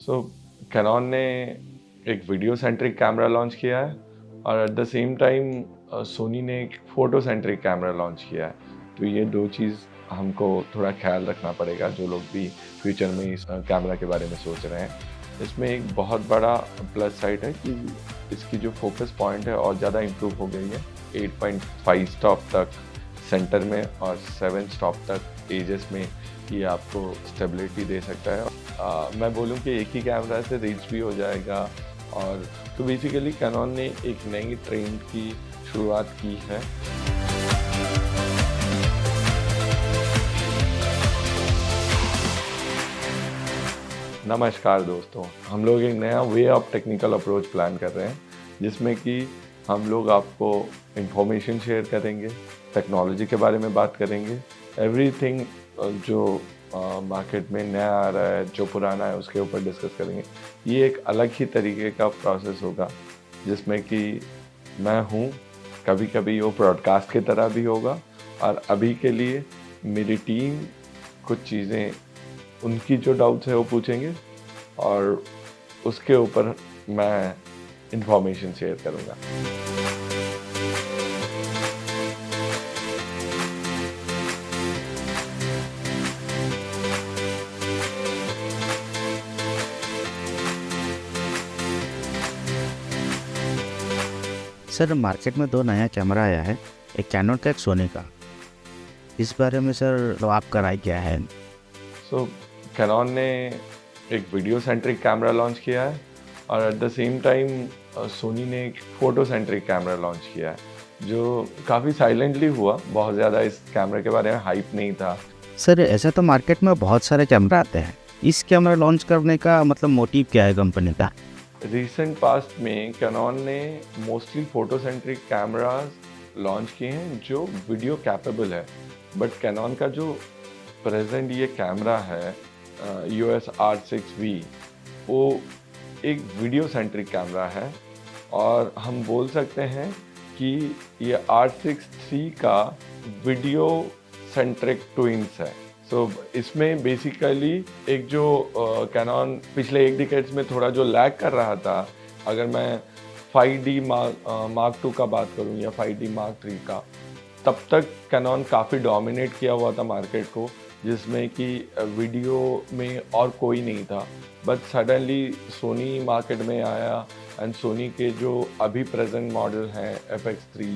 सो Canon ने एक video centric camera launch किया है और at the same time Sony ने एक फोटो सेंट्रिक कैमरा लॉन्च किया है। तो ये दो चीज़ हमको थोड़ा ख्याल रखना पड़ेगा, जो लोग भी फ्यूचर में इस कैमरा के बारे में सोच रहे हैं। इसमें एक बहुत बड़ा प्लस साइड है कि इसकी जो फोकस पॉइंट है और ज़्यादा इम्प्रूव हो गई है। 8.5 स्टॉप तक सेंटर में और 7 स्टॉप तक एजेस में ये आपको स्टेबिलिटी दे सकता है। मैं बोलूँ कि एक ही कैमरा से रीच भी हो जाएगा। और तो बेसिकली कैनॉन ने एक नई ट्रेंड की शुरुआत की है। नमस्कार दोस्तों, हम लोग एक नया way of technical approach plan कर रहे हैं, जिसमें कि हम लोग आपको इंफॉर्मेशन शेयर करेंगे, टेक्नोलॉजी के बारे में बात करेंगे, एवरीथिंग जो मार्केट में नया आ रहा है, जो पुराना है, उसके ऊपर डिस्कस करेंगे। ये एक अलग ही तरीके का प्रोसेस होगा, जिसमें कि मैं हूँ, कभी कभी वो ब्रॉडकास्ट की तरह भी होगा। और अभी के लिए मेरी टीम कुछ चीज़ें, उनकी जो डाउट्स है वो पूछेंगे और उसके ऊपर मैं इंफॉर्मेशन शेयर करूँगा। सर मार्केट में दो नया कैमरा आया है, एक कैनन का एक सोनी का। इस बारे में सर तो आपका राय क्या है? सो कैनॉन ने एक वीडियो सेंट्रिक कैमरा लॉन्च किया है और at the same time Sony ने एक फोटो सेंट्रिक कैमरा लॉन्च किया है, जो काफ़ी साइलेंटली हुआ। बहुत ज़्यादा इस कैमरे के बारे में हाइप नहीं था। सर ऐसा तो मार्केट में बहुत सारे कैमरा आते हैं, इस कैमरा लॉन्च करने का मतलब मोटिव क्या है कंपनी का? रिसेंट पास्ट में कैनॉन ने mostly photo centric cameras launch किए हैं जो वीडियो कैपेबल है। बट कैनॉन का जो प्रेजेंट ये कैमरा है EOS R6V, वो एक वीडियो सेंट्रिक कैमरा है और हम बोल सकते हैं कि ये R6 III का वीडियो सेंट्रिक ट्विंस है। सो इसमें बेसिकली एक जो कैनॉन पिछले एक डिकेड्स में थोड़ा जो लैग कर रहा था, अगर मैं 5D Mark II का बात करूं या 5D Mark III का, तब तक कैनॉन काफ़ी डोमिनेट किया हुआ था मार्केट को, जिसमें कि वीडियो में और कोई नहीं था। बट सडनली सोनी मार्केट में आया एंड सोनी के जो अभी प्रेजेंट मॉडल हैं FX3,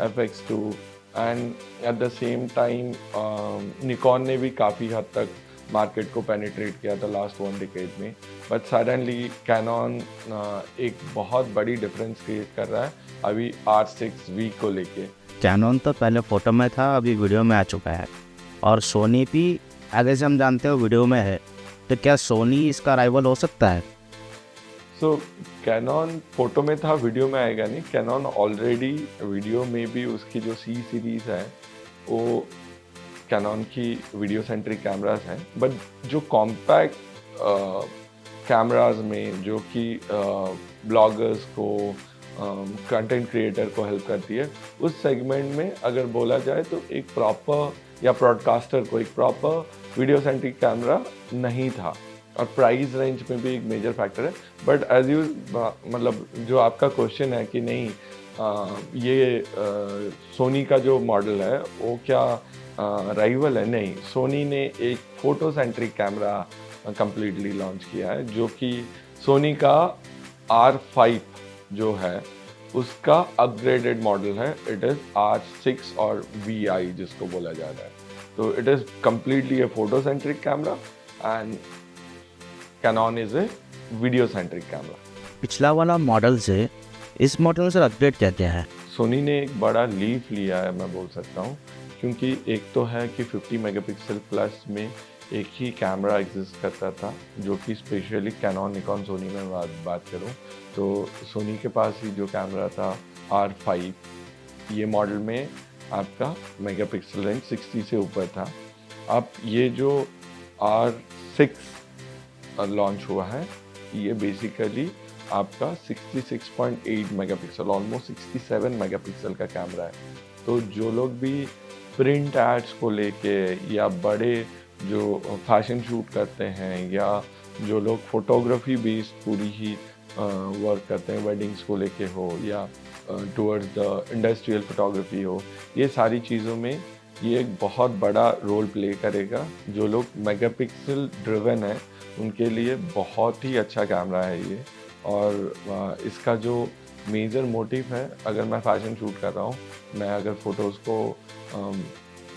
FX2 and eight the same time Nikon ने भी काफ़ी हद तक मार्केट को पेनिट्रेट किया था लास्ट 1 डिकेड में। बट सडनली कैनॉन एक बहुत बड़ी डिफरेंस क्रिएट कर रहा है अभी R6V को लेके। कैनन तो पहले फोटो में था, अभी वीडियो में आ चुका है, और सोनी भी आगे से हम जानते हो वीडियो में है, तो क्या सोनी इसका राइवल हो सकता है? सो कैनॉन फोटो में था, वीडियो में आएगा नहीं। कैनॉन ऑलरेडी वीडियो में भी उसकी जो C सीरीज़ है वो कैनॉन की वीडियो सेंट्रिक कैमराज हैं। बट जो कॉम्पैक्ट कैमराज में, जो कि ब्लॉगर्स को, कंटेंट क्रिएटर को हेल्प करती है, उस सेगमेंट में अगर बोला जाए तो एक प्रॉपर, या ब्रॉडकास्टर को एक प्रॉपर वीडियो सेंट्रिक कैमरा नहीं था। और प्राइस रेंज में भी एक मेजर फैक्टर है। बट एज यू मतलब जो आपका क्वेश्चन है कि नहीं ये सोनी का जो मॉडल है वो क्या राइवल है, नहीं। सोनी ने एक photo centric camera completely launch किया है, जो कि सोनी का R5 जो है उसका अपग्रेडेड मॉडल है। इट इज़ R6 और VI जिसको बोला जा रहा है। तो it is completely A photo centric camera and Canon is a video centric camera. पिछला वाला मॉडल से इस मॉडल से अपग्रेड क्या क्या है? सोनी ने एक बड़ा लीप लिया है, मैं बोल सकता हूँ, क्योंकि एक तो है कि 50 मेगापिक्सल प्लस में एक ही कैमरा एग्जिस्ट करता था, जो कि स्पेशली कैनॉन, निकॉन, सोनी में बात करूँ तो सोनी के पास ही जो कैमरा था R5, ये मॉडल में आपका मेगापिक्सल रेंज 60 से ऊपर था। अब ये जो R6 लॉन्च हुआ है, ये बेसिकली आपका 66.8 मेगापिक्सल, ऑलमोस्ट 67 मेगापिक्सल का कैमरा है। तो जो लोग भी प्रिंट एड्स को लेके, या बड़े जो फैशन शूट करते हैं, या जो लोग फोटोग्राफी बेस्ड पूरी ही वर्क करते हैं, वेडिंग्स को लेके हो या टुवर्ड्स द इंडस्ट्रियल फोटोग्राफी हो, ये सारी चीज़ों में ये एक बहुत बड़ा रोल प्ले करेगा। जो लोग मेगापिक्सल ड्रिवन है उनके लिए बहुत ही अच्छा कैमरा है ये। और इसका जो मेजर मोटिव है, अगर मैं फैशन शूट कर रहा हूँ, मैं अगर फ़ोटोज़ को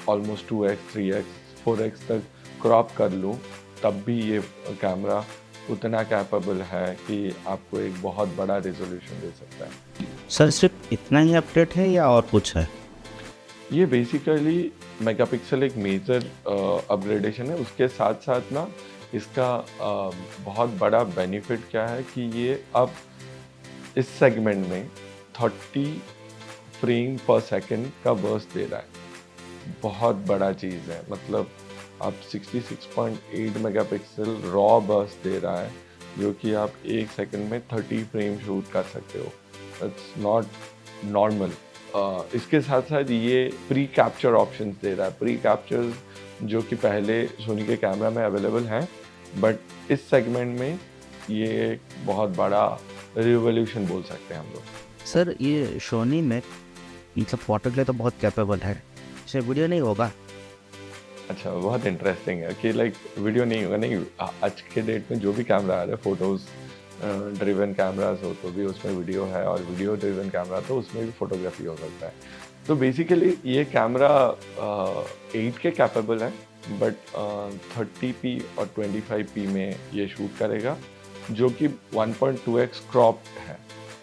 ऑलमोस्ट 2x 3x 4x तक क्रॉप कर लूँ, तब भी ये कैमरा उतना कैपेबल है कि आपको एक बहुत बड़ा रेजोल्यूशन दे सकता है। सर सिर्फ इतना ही अपडेट है या और कुछ है? ये बेसिकली मेगापिक्सल एक मेजर अपग्रेडेशन है। उसके साथ साथ ना इसका बहुत बड़ा बेनिफिट क्या है कि ये अब इस सेगमेंट में 30 फ्रेम पर सेकंड का बर्स्ट दे रहा है। बहुत बड़ा चीज़ है, मतलब आप 66.8 मेगापिक्सल रॉ बर्स्ट दे रहा है, जो कि आप एक सेकंड में 30 फ्रेम शूट कर सकते हो। It's not normal. इसके साथ साथ ये प्री कैप्चर ऑप्शंस दे रहा है। प्री कैप्चर्स जो कि पहले सोनी के कैमरा में अवेलेबल हैं, बट इस सेगमेंट में ये एक बहुत बड़ा रिवोल्यूशन बोल सकते हैं हम लोग। सर ये सोनी में मतलब फोटो के लिए तो बहुत कैपेबल है, इसे वीडियो नहीं होगा? अच्छा, बहुत इंटरेस्टिंग है कि लाइक वीडियो नहीं होगा। नहीं, आज के डेट में जो भी कैमरा आ रहा है, फोटोज़ ड्रिवन कैमराज हो तो भी उसमें वीडियो है, और वीडियो ड्रिवन कैमरा तो उसमें भी फोटोग्राफी हो सकता है। तो बेसिकली ये कैमरा 8K कैपेबल है, बट 30p और 25p में ये शूट करेगा, जो कि 1.2x क्रॉप्ड है।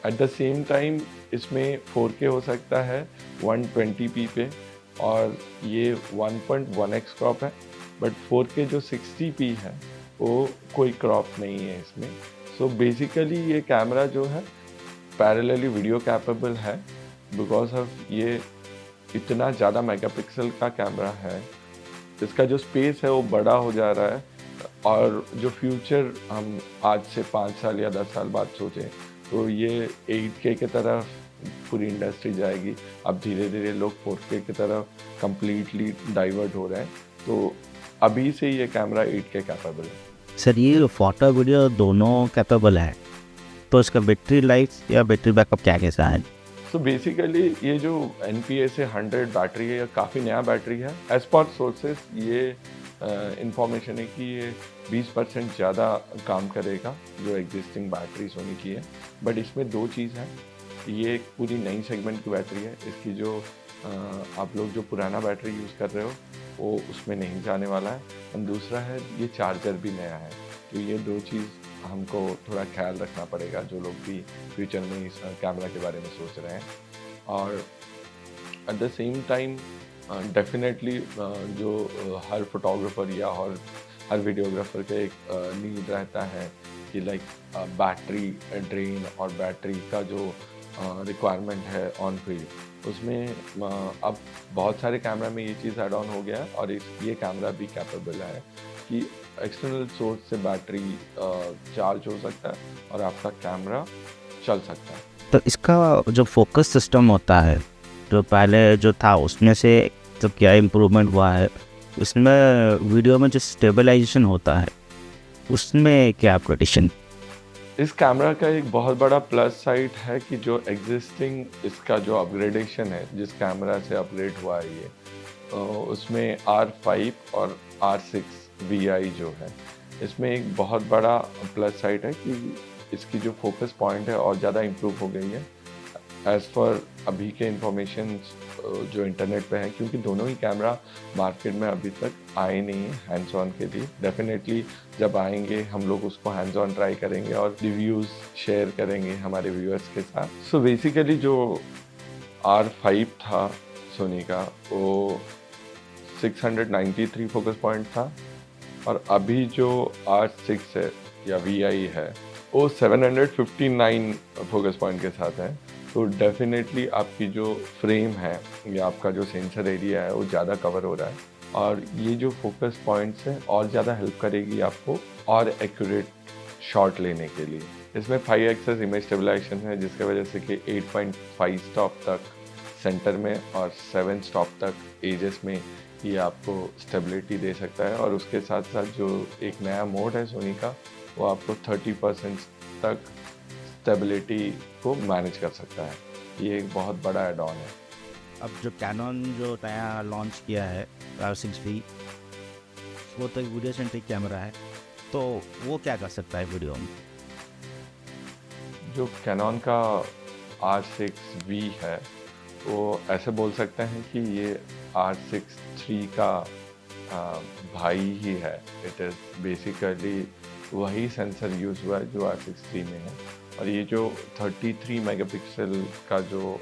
एट द सेम टाइम इसमें 4K हो सकता है 120p पे, और ये 1.1x क्रॉप है, बट 4K जो 60p है वो कोई क्रॉप नहीं है इसमें। सो बेसिकली ये कैमरा जो है पैरेलली वीडियो कैपेबल है, बिकॉज ऑफ ये इतना ज़्यादा मेगापिक्सल का कैमरा है। इसका जो स्पेस है वो बड़ा हो जा रहा है, और जो फ्यूचर हम आज से 5 साल या 10 साल बाद सोचें तो ये 8K की तरफ पूरी इंडस्ट्री जाएगी। अब धीरे धीरे लोग 4K की तरफ कम्प्लीटली डाइवर्ट हो रहे हैं, तो अभी से ये कैमरा 8K कैपेबल है। सर ये फोटो वीडियो दोनों कैपेबल है, तो इसका बैटरी लाइफ या बैटरी बैकअप क्या कैसा है? सो बेसिकली ये जो NPA से 100 बैटरी है, ये काफ़ी नया बैटरी है। एज पर सोर्सेज ये इंफॉर्मेशन है कि ये 20% ज़्यादा काम करेगा जो एग्जिस्टिंग बैटरी सोनी की है। बट इसमें दो चीज़ है, ये एक पूरी नई सेगमेंट की बैटरी है। इसकी जो आप लोग जो पुराना बैटरी यूज़ कर रहे हो वो उसमें नहीं जाने वाला है, और दूसरा है ये चार्जर भी नया है। तो ये दो चीज़ हमको थोड़ा ख्याल रखना पड़ेगा जो लोग भी फ्यूचर में इस कैमरा के बारे में सोच रहे हैं। और at the same time definitely जो हर फोटोग्राफर या हर वीडियोग्राफर का एक नीड रहता है कि लाइक बैटरी ड्रेन और बैटरी का जो रिक्वायरमेंट है ऑन फील्ड, उसमें अब बहुत सारे कैमरा में ये चीज़ ऐड ऑन हो गया है। और ये कैमरा भी कैपेबल है कि एक्सटर्नल सोर्स से बैटरी चार्ज हो सकता है और आपका कैमरा चल सकता है। तो इसका जो फोकस सिस्टम होता है, जो पहले जो था उसमें से तो क्या इम्प्रूवमेंट हुआ है? उसमें वीडियो में जो स्टेबलाइजेशन होता है उसमें क्या अपडेशन? इस कैमरा का एक बहुत बड़ा प्लस साइड है कि जो एग्जिस्टिंग इसका जो अपग्रेडेशन है, जिस कैमरा से अपग्रेड हुआ है ये, उसमें R5 और R6 VI जो है, इसमें एक बहुत बड़ा प्लस साइड है कि इसकी जो फोकस पॉइंट है और ज़्यादा इम्प्रूव हो गई है एज़ पर अभी के इंफॉर्मेशन जो इंटरनेट पे है, क्योंकि दोनों ही कैमरा मार्केट में अभी तक आए नहीं हैं हैंड्स ऑन के लिए। डेफिनेटली जब आएंगे हम लोग उसको हैंड्स ऑन ट्राई करेंगे और रिव्यूज़ शेयर करेंगे हमारे व्यूअर्स के साथ। सो बेसिकली जो R5 था सोनी का, वो 693 फोकस पॉइंट था, और अभी जो R6 है या VI है वो 759 फोकस पॉइंट के साथ है। तो डेफिनेटली आपकी जो फ्रेम है या आपका जो सेंसर एरिया है वो ज़्यादा कवर हो रहा है, और ये जो फोकस पॉइंट्स हैं और ज़्यादा हेल्प करेगी आपको और एक्यूरेट शॉट लेने के लिए। इसमें 5 एक्सेस इमेज स्टेबलाइजेशन है, जिसकी वजह से कि 8.5 स्टॉप तक सेंटर में और 7 स्टॉप तक एजेस में ये आपको स्टेबिलिटी दे सकता है। और उसके साथ साथ जो एक नया मोड है सोनी का, वो आपको 30% तक स्टेबिलिटी को मैनेज कर सकता है। ये एक बहुत बड़ा एड ऑन है। अब जो कैनन जो नया लॉन्च किया है R6V, वो तो एक वीडियो सेंट्रिक कैमरा है, तो वो क्या कर सकता है वीडियो में? जो कैनन का R6V है वो ऐसे बोल सकते हैं कि ये R6 III का भाई ही है। इट इज़ बेसिकली वही सेंसर यूज़ हुआ है जो R6 III में है। और ये जो 33 मेगापिक्सल का जो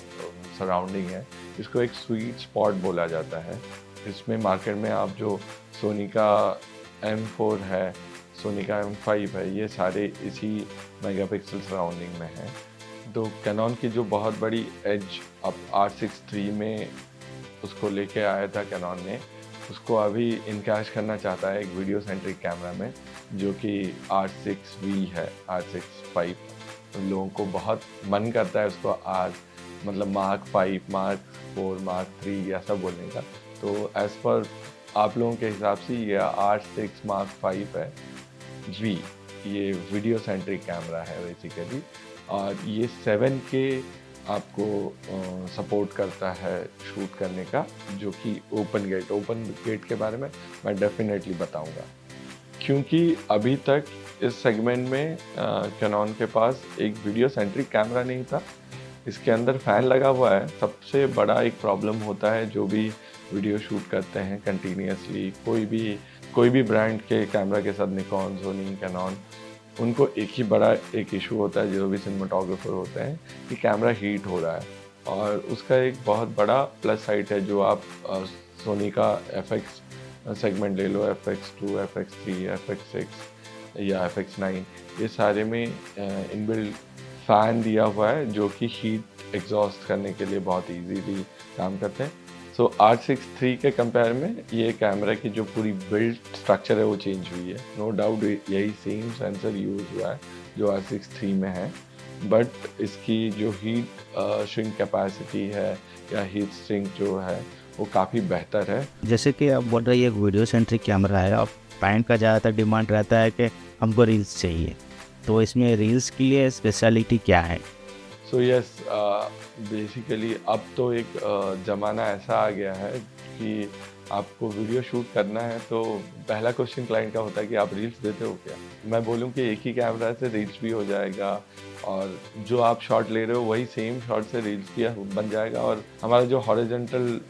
सराउंडिंग है, इसको एक स्वीट स्पॉट बोला जाता है। इसमें मार्केट में आप जो सोनी का M4 है, सोनी का M5 है, ये सारे इसी मेगापिक्सल सराउंडिंग में हैं। तो कैनन की जो बहुत बड़ी एज अब R6 III में उसको लेके आया था कैनन ने, उसको अभी इनकैश करना चाहता है एक वीडियो सेंट्रिक कैमरा में, जो कि R6V है, R6 V। लोगों को बहुत मन करता है उसको आज मतलब Mark 5, Mark 4, Mark 3 ऐसा बोलने का। तो एज पर आप लोगों के हिसाब से ये R6 Mark 5 है V। ये वीडियो सेंट्रिक कैमरा है बेसिकली, और ये 7K आपको सपोर्ट करता है शूट करने का, जो कि ओपन गेट के बारे में मैं डेफिनेटली बताऊंगा। क्योंकि अभी तक इस सेगमेंट में कैनन के पास एक वीडियो सेंट्रिक कैमरा नहीं था। इसके अंदर फ़ैन लगा हुआ है। सबसे बड़ा एक प्रॉब्लम होता है जो भी वीडियो शूट करते हैं कंटिन्यूसली, कोई भी ब्रांड के कैमरा के साथ, निकॉन, सोनी, कैनन, उनको एक इशू होता है जो भी सिनेमाटोग्राफर होते हैं कि कैमरा हीट हो रहा है। और उसका एक बहुत बड़ा प्लस साइड है, जो आप सोनी का FX सेगमेंट ले लो, FX2, FX3, FX6 या FX9, ये सारे में इनबिल्ट फ़ैन दिया हुआ है जो कि हीट एग्जॉस्ट करने के लिए बहुत इजीली काम करते हैं। सो R6 III के कंपेयर में ये कैमरा की जो पूरी बिल्ड स्ट्रक्चर है वो चेंज हुई है। नो डाउट यही सेम सेंसर यूज़ हुआ है जो R6 III में है, बट इसकी जो हीट श्रिंक कैपेसिटी है या हीट श्रिंक जो है वो काफ़ी बेहतर है। जैसे कि आप बोल रहे हैं एक वीडियो सेंट्रिक कैमरा है, और पैंट का ज़्यादातर डिमांड रहता है कि हमको रील्स चाहिए, तो इसमें रील्स के लिए स्पेशलिटी क्या है? सो यस, बेसिकली अब तो एक ज़माना ऐसा आ गया है कि आपको वीडियो शूट करना है तो पहला क्वेश्चन क्लाइंट का होता है कि आप रील्स देते हो क्या? मैं बोलूँ कि एक ही कैमरा से रील्स भी हो जाएगा, और जो आप शॉट ले रहे हो वही सेम शॉट से रील्स भी बन जाएगा, और हमारा जो हॉरिजॉन्टल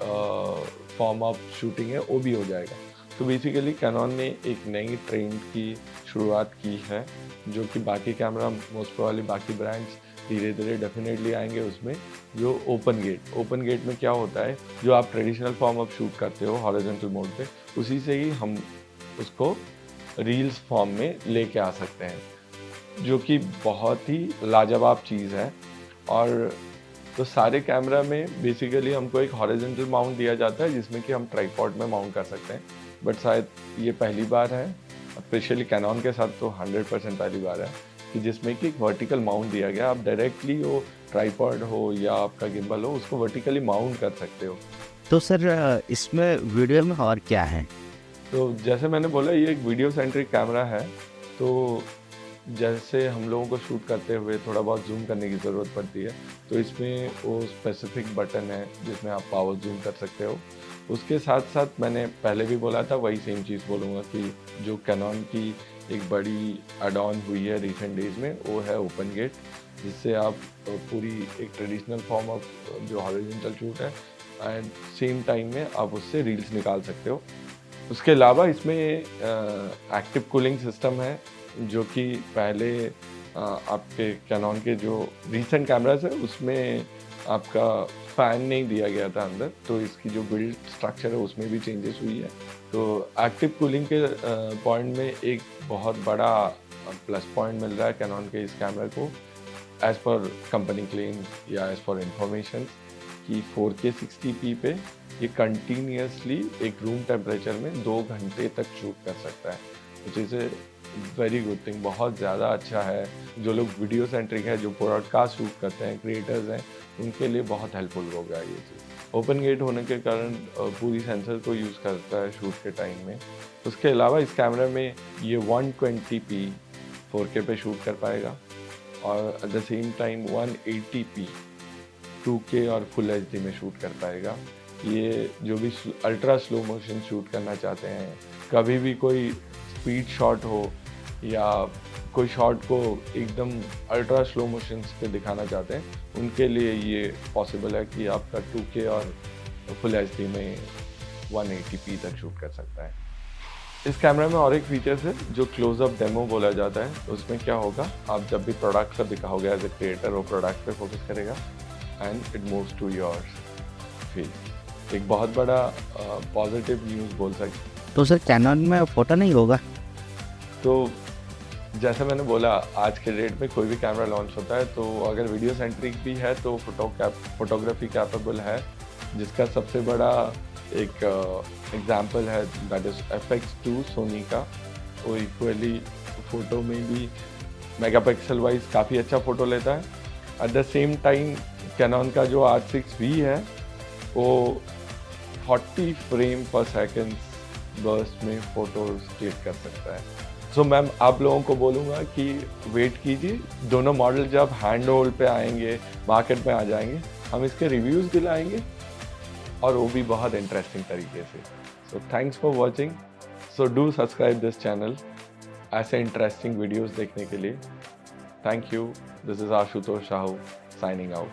फॉर्म ऑफ शूटिंग है वो भी हो जाएगा। तो बेसिकली कैनन ने एक नई ट्रेंड की शुरुआत की है, जो कि बाकी कैमरा मोस्ट प्रोबेबली बाकी ब्रांड्स धीरे धीरे डेफिनेटली आएंगे उसमें। जो ओपन गेट में क्या होता है, जो आप ट्रेडिशनल फॉर्म ऑफ शूट करते हो हॉरिजॉन्टल मोड पे, उसी से ही हम उसको रील्स फॉर्म में लेके आ सकते हैं, जो कि बहुत ही लाजवाब चीज़ है। और तो सारे कैमरा में बेसिकली हमको एक हॉरिजॉन्टल माउंट दिया जाता है जिसमें कि हम ट्राइपॉड में माउंट कर सकते हैं, बट शायद ये पहली बार है, स्पेशली कैनन के साथ तो 100% पहली बार है कि जिसमें कि एक वर्टिकल माउंट दिया गया। आप डायरेक्टली वो ट्राइपॉड हो या आपका गिम्बल हो, उसको वर्टिकली माउंट कर सकते हो। तो सर इसमें वीडियो में और क्या है? तो जैसे मैंने बोला, ये एक वीडियो सेंट्रिक कैमरा है। तो जैसे हम लोगों को शूट करते हुए थोड़ा बहुत जूम करने की ज़रूरत पड़ती है, तो इसमें वो स्पेसिफिक बटन है जिसमें आप पावर जूम कर सकते हो। उसके साथ साथ मैंने पहले भी बोला था, वही सेम चीज़ बोलूँगा कि जो कैनन की एक बड़ी एड ऑन हुई है रिसेंट डेज में, वो है ओपन गेट, जिससे आप पूरी एक ट्रेडिशनल फॉर्म ऑफ जो हॉरिजॉन्टल शूट है एंड सेम टाइम में आप उससे रील्स निकाल सकते हो। उसके अलावा इसमें एक्टिव कूलिंग सिस्टम है, जो कि पहले आपके कैनन के जो रीसेंट कैमरास है उसमें आपका फ़ैन नहीं दिया गया था अंदर, तो इसकी जो बिल्ड स्ट्रक्चर है उसमें भी चेंजेस हुई है। तो एक्टिव कूलिंग के पॉइंट में एक बहुत बड़ा प्लस पॉइंट मिल रहा है कैनन के इस कैमरा को, एज़ पर कंपनी क्लेम या एज़ पर इंफॉर्मेशन, कि 4K 60p पे ये कंटिन्यूसली एक रूम टेम्परेचर में 2 घंटे तक शूट कर सकता है, which is a very good thing. बहुत ज़्यादा अच्छा है। जो लोग वीडियो सेंट्रिक है, जो पॉडकास्ट शूट करते हैं, क्रिएटर्स हैं, उनके लिए बहुत हेल्पफुल हो गया ये चीज़। ओपन गेट होने के कारण पूरी सेंसर को यूज़ करता है शूट के टाइम में। उसके अलावा इस कैमरा में ये 120p 4K पे शूट कर पाएगा और at the same time 180p 2K और फुल एचडी में शूट कर पाएगा। ये जो भी अल्ट्रा स्लो मोशन शूट करना चाहते हैं, कभी भी कोई स्पीड शॉट हो या कोई शॉट को एकदम अल्ट्रा स्लो मोशन पे दिखाना चाहते हैं, उनके लिए ये पॉसिबल है कि आपका 2K और फुल एचडी में 180p तक शूट कर सकता है। इस कैमरा में और एक फीचर्स है जो क्लोजअप डेमो बोला जाता है। उसमें क्या होगा, आप जब भी प्रोडक्ट का दिखाओगे एज ए क्रिएटर, वो प्रोडक्ट पे फोकस करेगा and it moves to your face. एक बहुत बड़ा पॉजिटिव न्यूज़ बोल सकते। तो सर कैनन में फोटो नहीं होगा? तो जैसे मैंने बोला, आज के डेट में कोई भी कैमरा लॉन्च होता है तो अगर वीडियो सेंट्रिक भी है तो फोटोग्राफी कैपेबल है, जिसका सबसे बड़ा एक एग्जांपल है दैट इज FX2 सोनी का। वो इक्वली फ़ोटो में भी मेगापिक्सल वाइज काफ़ी अच्छा फ़ोटो लेता है। At the same time Canon का जो R6V है वो 40 फ्रेम पर सेकेंड बर्स्ट में फ़ोटोज क्लिक कर सकता है। सो मैम आप लोगों को बोलूँगा कि वेट कीजिए, दोनों मॉडल जब हैंड होल्ड पे आएंगे, मार्केट में आ जाएंगे, हम इसके रिव्यूज़ दिलाएंगे और वो भी बहुत इंटरेस्टिंग तरीके से। So thanks for watching. So do subscribe this channel ऐसे इंटरेस्टिंग वीडियोस देखने के लिए। Thank you. This is Ashutosh Sahu signing out.